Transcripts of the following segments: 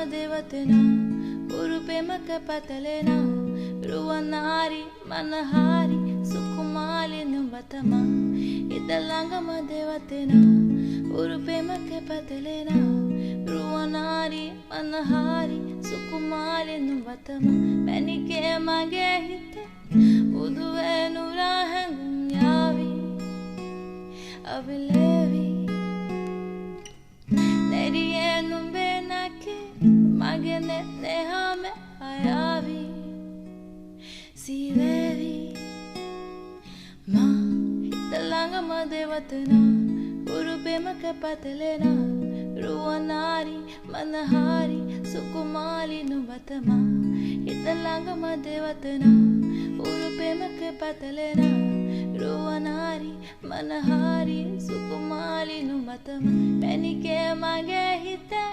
ಮದೇವತೆನ ಉರುಪೆಮಕ ಪತಲೆನ ರುವನಾರಿ ಮನಹಾರಿ ಸುಕುಮಾಲಿ ನುಂಬತಮ ಇದಲಂಗ ಮದೇವತೆನ ಉರುಪೆಮಕ ಪತಲೆನ ರುವನಾರಿ ಮನಹಾರಿ ಸುಕುಮಾಲಿ ನುಂಬತಮ ಮೆನಿಕೆ ಮಗೆ ಹಿತೆ ಉದುವೆ ನುರಾಹಂಗುಂ ಯಾವಿ ಅವಿಲೇವಿ Neriye numbe nake magene nehame hayavi sivevi ma hitalanga madewatana urupema kapatelena ruwanari manahari sukumali nubatama hitalanga madewatana urupema kapatelena ruwanari manahari sukumali nubatama menike mage hite.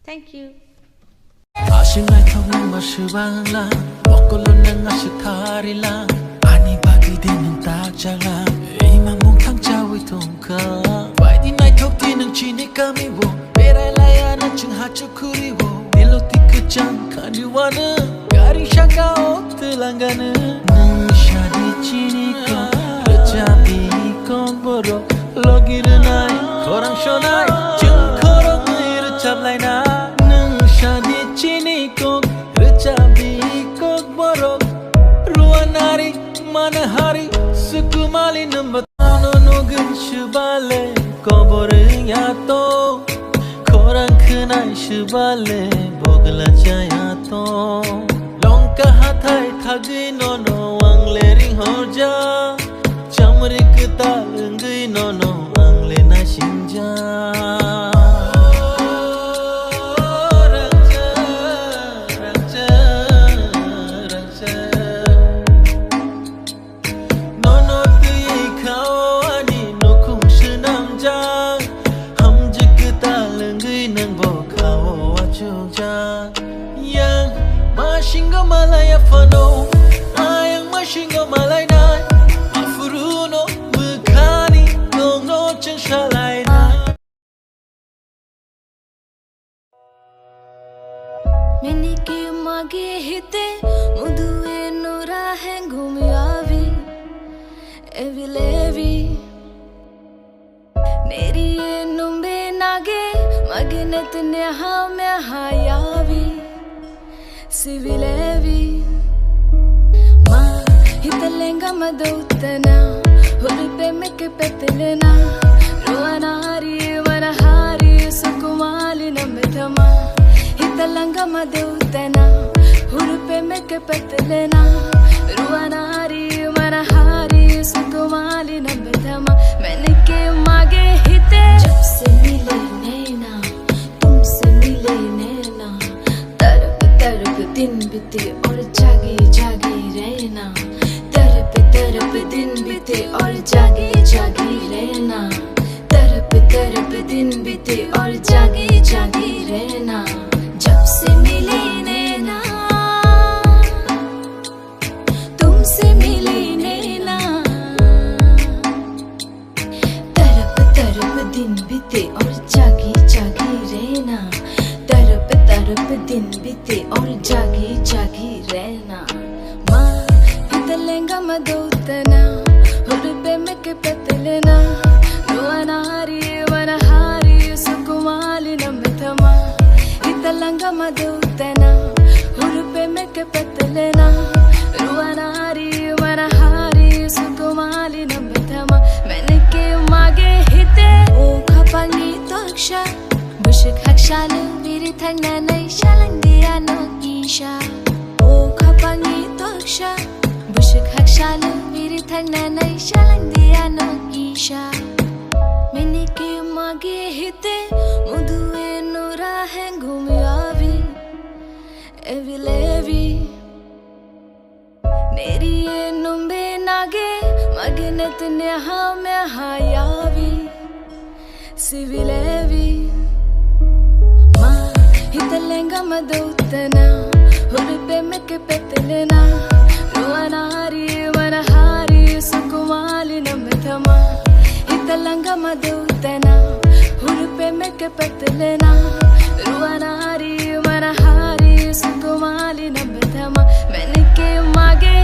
Thank you. 아심날 통은 마시방라 먹고로 난 아시카리라 아니 바디 되는 딱잘라 이만 몽탕 짜위 통카 Friday night 톡티는 지니까미워 베라라야는 증하초 쿠리워 멜로디 그짱 카리와는 가리샤가 옥들랑가는 능샤디 지니까 르자비 건보로 로기르 나이 코랑 쇼나이 증코롱 의르 잡라이나 능샤디 지니까 르자비 건보로 루아나리 마나하리 수쿠말리 넘버타노 노근 슈발레 거보르 야또 코랑 크나이 슈발레 보글라 자야또 롱카 하타이 타기 노노 왕레링 호자 참rik talengui nono angle na shinja raja raja raja nono tui khao ani no khung shnam ja ham jik talengui nang bo khao achu ja yang mashinga malaya fano ayang mashinga malai na Furuno mukani no chensalaina Menike mage hite muduwe nora hengumi avi evilevi Neriye numbe nage mage netne hame hayavi sivilevi ma hitalenga madutana hurupe meke petelena ruanari manahari sukumali nametama hitalanga madutana hurupe meke petelena ruanari manahari sukumali nametama menike mage hite jab se mile nैना तुमसे मिले नैना तरफ तरफ दिन बीते और जागे जागे रहना तरफ दिन बीते और जागे जागे रहना तरफ दिन बीते और जागे जागे रहना जब से मिले नैना तुमसे मिले नैना तरफ दिन बीते और जागे जागे रहना तरफ दिन बीते और जागे जागे रहना माँ हितलेंगा madutana hurupe meke petelena ruanari manahari sukumali nametama hitalanga madutana hurupe meke petelena ruanari manahari sukumali nametama menike mage hite o khapangi toksha bushik hakshalu biri thangna nai shalangia no isha o khapangi toksha Bushik hakshalu biri thangna nai shalangia no isha Menike mage hite muduwe nora hengumi avi evilevi Neriye numbe nage mage netne hame hayavi sivilevi ma hitalenga madutana hurupe meke petelena ruanari manahari sukumali nametama hitalanga madutana hurupe meke ಪತ್ತಲೆನಾ ರುವನಾರಿ ಮನಹಾರಿ ಸುಕುಮಾಲಿ ನಬ್ಬತಮ ಮೆನಕ್ಕೆ ಮಾಗೆ